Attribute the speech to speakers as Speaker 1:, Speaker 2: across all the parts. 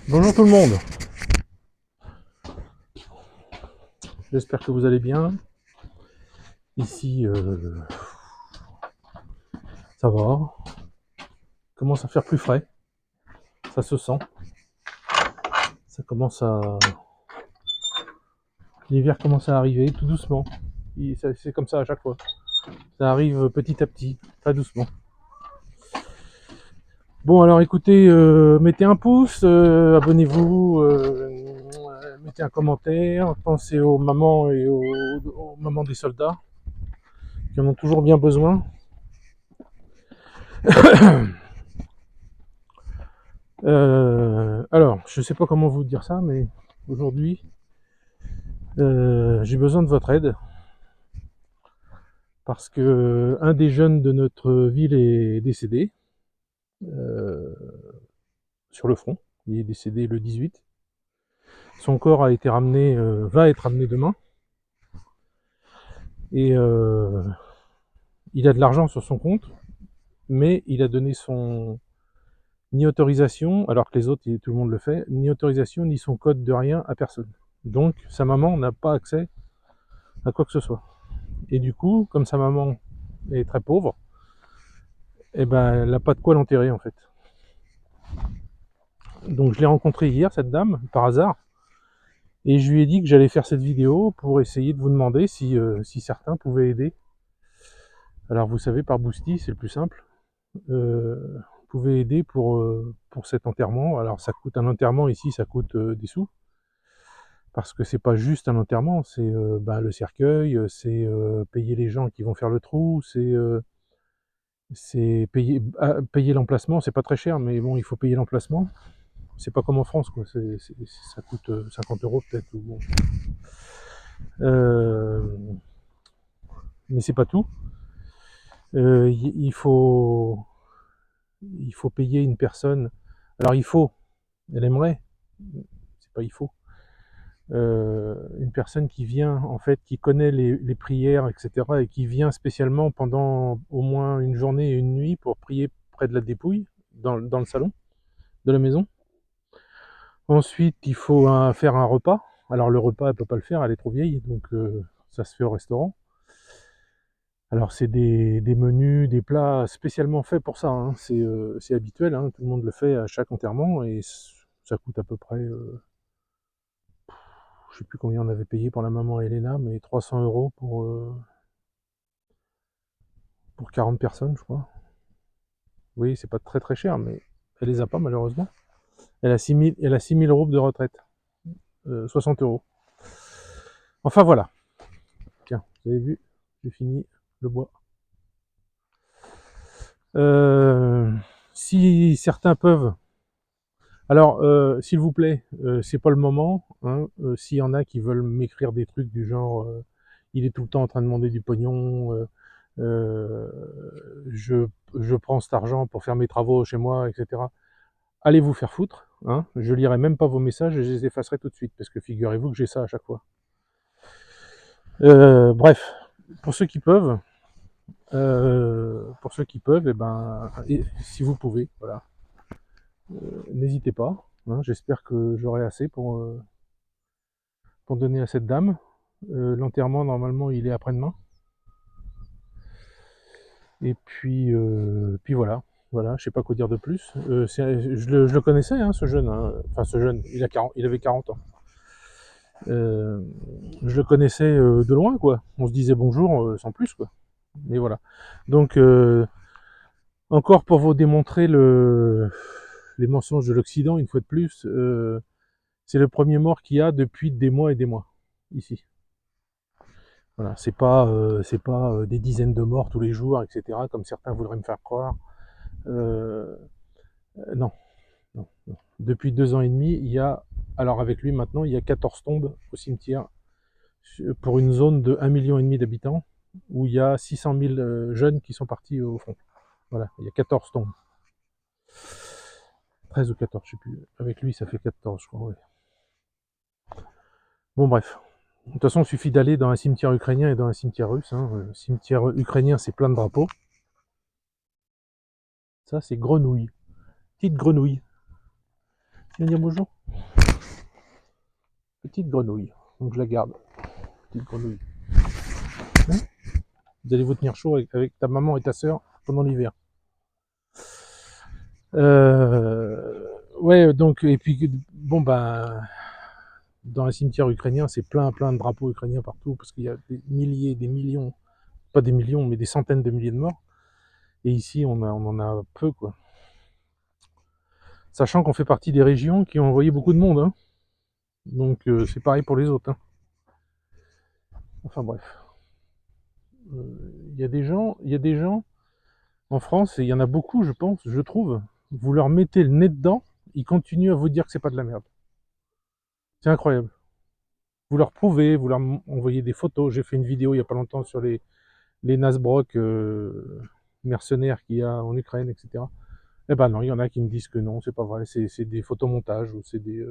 Speaker 1: Bonjour tout le monde, j'espère que vous allez bien. Ici, ça va, commence à faire plus frais, ça se sent, ça commence à... L'hiver commence à arriver tout doucement, c'est comme ça à chaque fois, ça arrive petit à petit, très doucement. Bon alors écoutez, mettez un pouce, abonnez-vous, mettez un commentaire, pensez aux mamans et aux mamans des soldats qui en ont toujours bien besoin. Alors, je sais pas comment vous dire ça, mais aujourd'hui, j'ai besoin de votre aide parce que un des jeunes de notre ville est décédé euh, sur le front. Il est décédé le 18. Son corps a été ramené, va être ramené demain, et il a de l'argent sur son compte, mais il a donné son ni autorisation, alors que les autres, tout le monde le fait, ni autorisation ni son code de rien à personne. Donc, sa maman n'a pas accès à quoi que ce soit. Et du coup, comme sa maman est très pauvre, eh ben, elle n'a pas de quoi l'enterrer en fait. Donc je l'ai rencontrée hier, cette dame, par hasard, et je lui ai dit que j'allais faire cette vidéo pour essayer de vous demander si certains pouvaient aider. Alors vous savez, par Boosty, c'est le plus simple. Vous pouvez aider pour cet enterrement. Alors ça coûte un enterrement ici, ça coûte des sous. Parce que c'est pas juste un enterrement, c'est le cercueil, c'est payer les gens qui vont faire le trou, c'est payer l'emplacement, c'est pas très cher, mais bon, il faut payer l'emplacement. C'est pas comme en France, quoi. Ça coûte 50 euros peut-être. Bon. Euh, mais c'est pas tout. Il faut payer une personne. Alors elle aimerait, c'est pas il faut. Une personne qui vient, en fait, qui connaît les prières, etc., et qui vient spécialement pendant au moins une journée et une nuit pour prier près de la dépouille, dans le salon de la maison. Ensuite, il faut faire un repas. Alors le repas, elle peut pas le faire, elle est trop vieille, donc ça se fait au restaurant. Alors c'est des menus, des plats spécialement faits pour ça, hein. C'est habituel, hein. Tout le monde le fait à chaque enterrement, et ça coûte à peu près, je sais plus combien on avait payé pour la maman Elena, mais 300 euros pour 40 personnes, je crois. Oui, c'est pas très très cher, mais elle les a pas malheureusement. Elle a 6000 euros de retraite, 60 euros. Enfin voilà. Tiens, vous avez vu, j'ai fini le bois. Euh, si certains peuvent, alors s'il vous plaît, c'est pas le moment, hein. S'il y en a qui veulent m'écrire des trucs du genre, il est tout le temps en train de demander du pognon, euh, je, je prends cet argent pour faire mes travaux chez moi, etc. Allez vous faire foutre, hein. Je lirai même pas vos messages et je les effacerai tout de suite, parce que figurez-vous que j'ai ça à chaque fois. Bref, pour ceux qui peuvent, si vous pouvez, voilà, n'hésitez pas, hein. J'espère que j'aurai assez pour donner à cette dame. L'enterrement, normalement, il est après-demain. Et puis voilà. Voilà, je sais pas quoi dire de plus. Je le connaissais, hein, ce jeune, hein. Enfin, ce jeune, il avait 40 ans. Euh, je le connaissais de loin, quoi. On se disait bonjour sans plus, quoi. Mais voilà. Donc, encore pour vous démontrer les mensonges de l'Occident, une fois de plus, c'est le premier mort qu'il y a depuis des mois et des mois, ici. Voilà, c'est pas des dizaines de morts tous les jours, etc., comme certains voudraient me faire croire. Euh, non, non, non. Depuis 2 ans et demi, alors avec lui maintenant, il y a 14 tombes au cimetière pour une zone de 1,5 million d'habitants, où il y a 600 000 jeunes qui sont partis au front. Voilà, il y a 14 tombes. 13 ou 14, je sais plus. Avec lui, ça fait 14, je crois, ouais. Bon, bref. De toute façon, il suffit d'aller dans un cimetière ukrainien et dans un cimetière russe, hein. Le cimetière ukrainien, c'est plein de drapeaux. Ça, c'est grenouille. Petite grenouille. Tu viens dire bonjour? Petite grenouille. Donc je la garde. Petite grenouille. Hein, vous allez vous tenir chaud avec ta maman et ta soeur pendant l'hiver. Ouais, donc, et puis, bon, ben, dans les cimetières ukrainiens, c'est plein de drapeaux ukrainiens partout, parce qu'il y a des milliers, des millions, pas des millions, mais des centaines de milliers de morts. Et ici, on en a peu, quoi. Sachant qu'on fait partie des régions qui ont envoyé beaucoup de monde, hein. Donc, c'est pareil pour les autres, hein. Enfin, bref. Il y a des gens en France, et il y en a beaucoup, je pense, je trouve, vous leur mettez le nez dedans, ils continuent à vous dire que c'est pas de la merde. C'est incroyable. Vous leur prouvez, vous leur envoyez des photos. J'ai fait une vidéo il y a pas longtemps sur les Nasbrock mercenaires qu'il y a en Ukraine, etc. Eh ben non, il y en a qui me disent que non, c'est pas vrai, c'est des photomontages ou c'est des.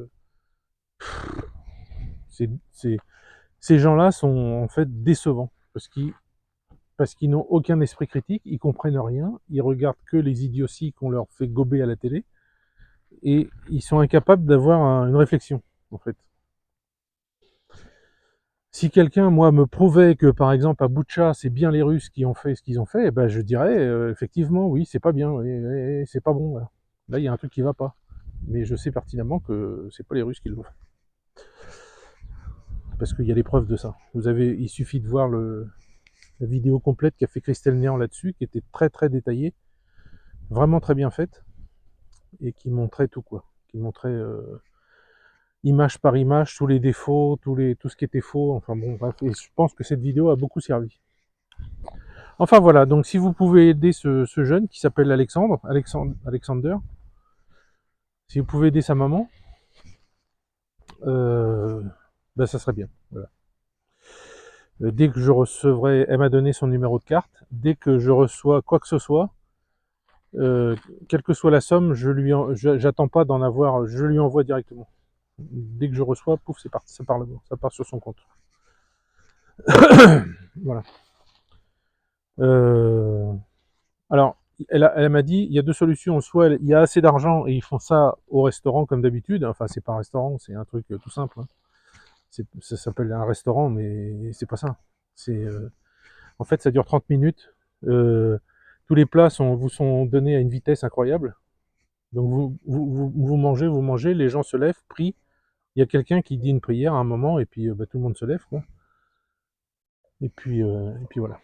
Speaker 1: Ces gens-là sont en fait décevants parce qu'ils n'ont aucun esprit critique, ils comprennent rien, ils regardent que les idioties qu'on leur fait gober à la télé et ils sont incapables d'avoir une réflexion en fait. Si quelqu'un, moi, me prouvait que, par exemple, à Boutcha, c'est bien les Russes qui ont fait ce qu'ils ont fait, eh ben, je dirais, effectivement, oui, c'est pas bien, oui, c'est pas bon, là. Là, il y a un truc qui va pas. Mais je sais pertinemment que c'est pas les Russes qui l'ont fait. Parce qu'il y a des preuves de ça. Il suffit de voir la vidéo complète qu'a fait Christelle Néant là-dessus, qui était très détaillée, vraiment très bien faite, et qui montrait tout, quoi. Qui montrait image par image, tous les défauts, tout ce qui était faux, enfin bon, bref, et je pense que cette vidéo a beaucoup servi. Enfin voilà, donc si vous pouvez aider ce jeune qui s'appelle Alexander, si vous pouvez aider sa maman, ben ça serait bien. Voilà. Dès que je recevrai, elle m'a donné son numéro de carte, dès que je reçois quoi que ce soit, quelle que soit la somme, j'attends pas d'en avoir, je lui envoie directement. Dès que je reçois, pouf, c'est parti, ça part sur son compte. Voilà. Alors, elle m'a dit, il y a deux solutions. Soit il y a assez d'argent et ils font ça au restaurant comme d'habitude. Enfin, c'est pas un restaurant, c'est un truc tout simple, hein. Ça s'appelle un restaurant, mais c'est pas ça. En fait, ça dure 30 minutes. Tous les plats vous sont donnés à une vitesse incroyable. Donc vous mangez, les gens se lèvent, prient. Il y a quelqu'un qui dit une prière à un moment et puis tout le monde se lève, quoi. Et puis voilà.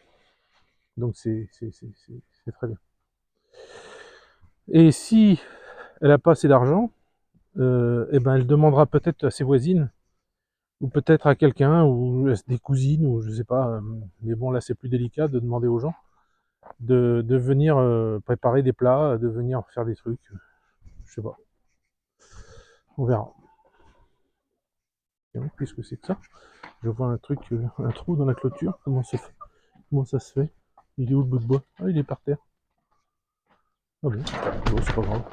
Speaker 1: Donc c'est très bien. Et si elle n'a pas assez d'argent, eh ben elle demandera peut-être à ses voisines ou peut-être à quelqu'un ou à des cousines ou je sais pas. Mais bon là c'est plus délicat de demander aux gens de venir préparer des plats, de venir faire des trucs. Je sais pas. On verra. Qu'est-ce que c'est que ça? Je vois un truc, un trou dans la clôture. Comment ça se fait? Il est où le bout de bois? Ah, il est par terre. Ah bon, c'est pas grave.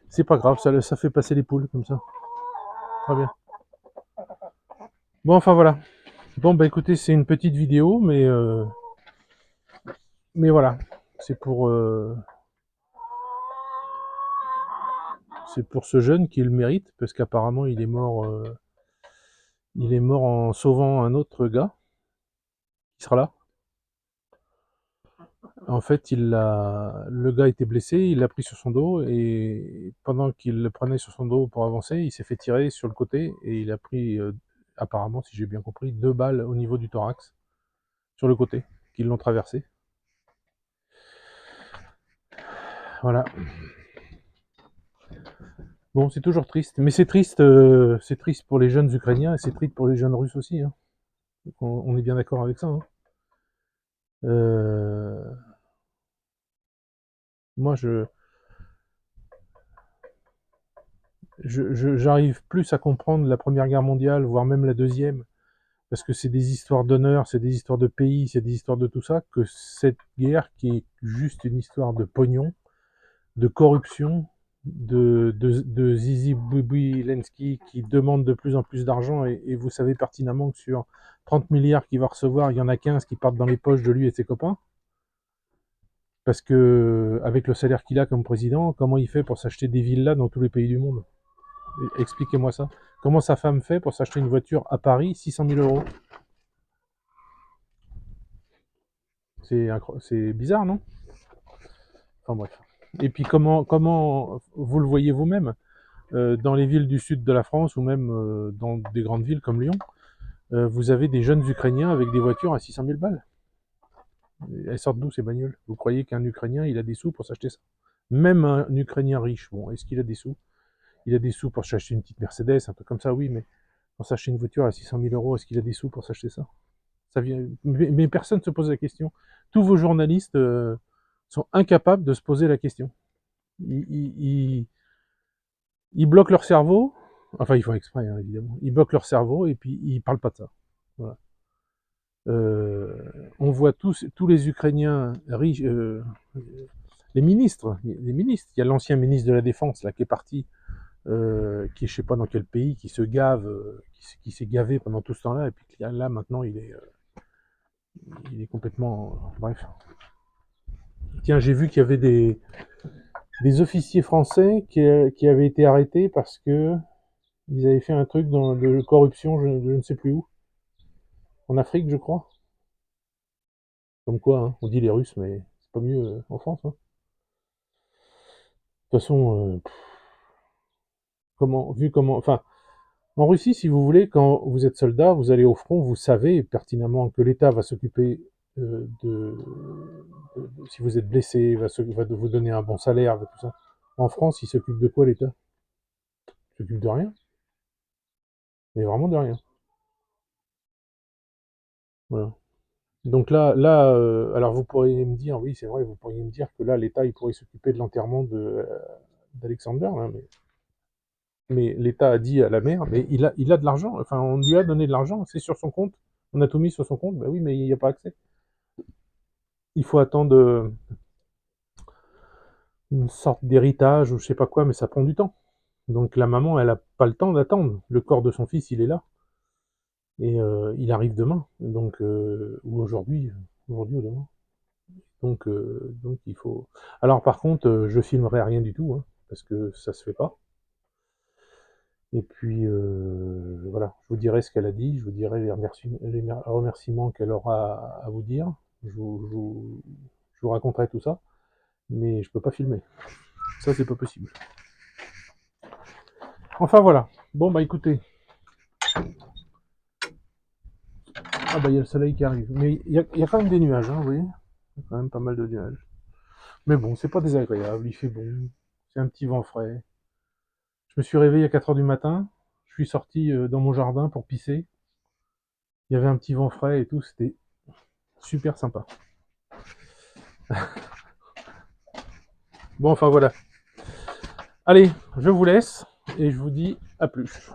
Speaker 1: C'est pas grave, ça fait passer les poules comme ça. Très bien. Bon, enfin voilà. Bon, bah écoutez, c'est une petite vidéo, mais voilà. C'est pour, c'est pour ce jeune qui le mérite, parce qu'apparemment il est mort en sauvant un autre gars qui sera là. En fait, le gars était blessé, il l'a pris sur son dos et pendant qu'il le prenait sur son dos pour avancer, il s'est fait tirer sur le côté et il a pris, apparemment, si j'ai bien compris, 2 balles au niveau du thorax sur le côté qui l'ont traversé. Voilà. Bon, c'est toujours triste, mais c'est triste pour les jeunes Ukrainiens et c'est triste pour les jeunes Russes aussi, hein. On est bien d'accord avec ça, hein. Euh, Moi, j'arrive plus à comprendre la Première Guerre mondiale, voire même la Deuxième, parce que c'est des histoires d'honneur, c'est des histoires de pays, c'est des histoires de tout ça, que cette guerre qui est juste une histoire de pognon, de corruption, de Zizi Boui Lensky qui demande de plus en plus d'argent et vous savez pertinemment que sur 30 milliards qu'il va recevoir, il y en a 15 qui partent dans les poches de lui et de ses copains. Parce que avec le salaire qu'il a comme président, comment il fait pour s'acheter des villas dans tous les pays du monde? Expliquez-moi ça. Comment sa femme fait pour s'acheter une voiture à Paris, 600 000 euros? C'est bizarre, non? Enfin bref. Et puis comment vous le voyez vous-même, dans les villes du sud de la France ou même dans des grandes villes comme Lyon, vous avez des jeunes Ukrainiens avec des voitures à 600 000 balles. Elles sortent d'où ces bagnoles? Vous croyez qu'un Ukrainien, il a des sous pour s'acheter ça? Même un Ukrainien riche, bon, est-ce qu'il a des sous? Il a des sous pour s'acheter une petite Mercedes, un truc comme ça, oui, mais pour s'acheter une voiture à 600 000 euros, est-ce qu'il a des sous pour s'acheter ça? Ça vient... mais personne ne se pose la question. Tous vos journalistes sont incapables de se poser la question. Ils bloquent leur cerveau, enfin ils font exprès hein, évidemment, ils bloquent leur cerveau et puis ils parlent pas de ça. Voilà. On voit tous les Ukrainiens riches, les ministres, il y a l'ancien ministre de la Défense là qui est parti, qui est je sais pas dans quel pays, qui se gave, qui s'est gavé pendant tout ce temps-là et puis là maintenant il est complètement, bref. Tiens, j'ai vu qu'il y avait des officiers français qui avaient été arrêtés parce que ils avaient fait un truc de corruption, je ne sais plus où, en Afrique, je crois. Comme quoi, hein, on dit les Russes, mais c'est pas mieux en France. Hein. De toute façon, enfin, en Russie, si vous voulez, quand vous êtes soldat, vous allez au front, vous savez pertinemment que l'État va s'occuper si vous êtes blessé, va vous donner un bon salaire, tout ça. En France, il s'occupe de quoi l'État? Il s'occupe de rien, mais vraiment de rien. Voilà. Donc alors vous pourriez me dire, oui, c'est vrai, vous pourriez me dire que là, l'État, il pourrait s'occuper de l'enterrement d'Alexander, mais l'État a dit à la mère, mais il a de l'argent, enfin, on lui a donné de l'argent, c'est sur son compte, on a tout mis sur son compte, ben oui, mais il n'y a pas accès. Il faut attendre une sorte d'héritage ou je sais pas quoi, mais ça prend du temps. Donc la maman, elle a pas le temps d'attendre. Le corps de son fils, il est là, et il arrive demain, donc ou aujourd'hui ou demain. Donc il faut. Alors par contre, je filmerai rien du tout, hein, parce que ça se fait pas. Et puis voilà, je vous dirai ce qu'elle a dit, je vous dirai les remerciements qu'elle aura à vous dire. Je vous raconterai tout ça, mais je peux pas filmer. Ça, c'est pas possible. Enfin voilà. Bon bah écoutez. Ah bah il y a le soleil qui arrive. Mais il y a quand même des nuages, hein, vous voyez. Il y a quand même pas mal de nuages. Mais bon, c'est pas désagréable, il fait bon. C'est un petit vent frais. Je me suis réveillé à 4 heures du matin. Je suis sorti dans mon jardin pour pisser. Il y avait un petit vent frais et tout, c'était super sympa. Bon, enfin voilà. Allez, je vous laisse et je vous dis à plus.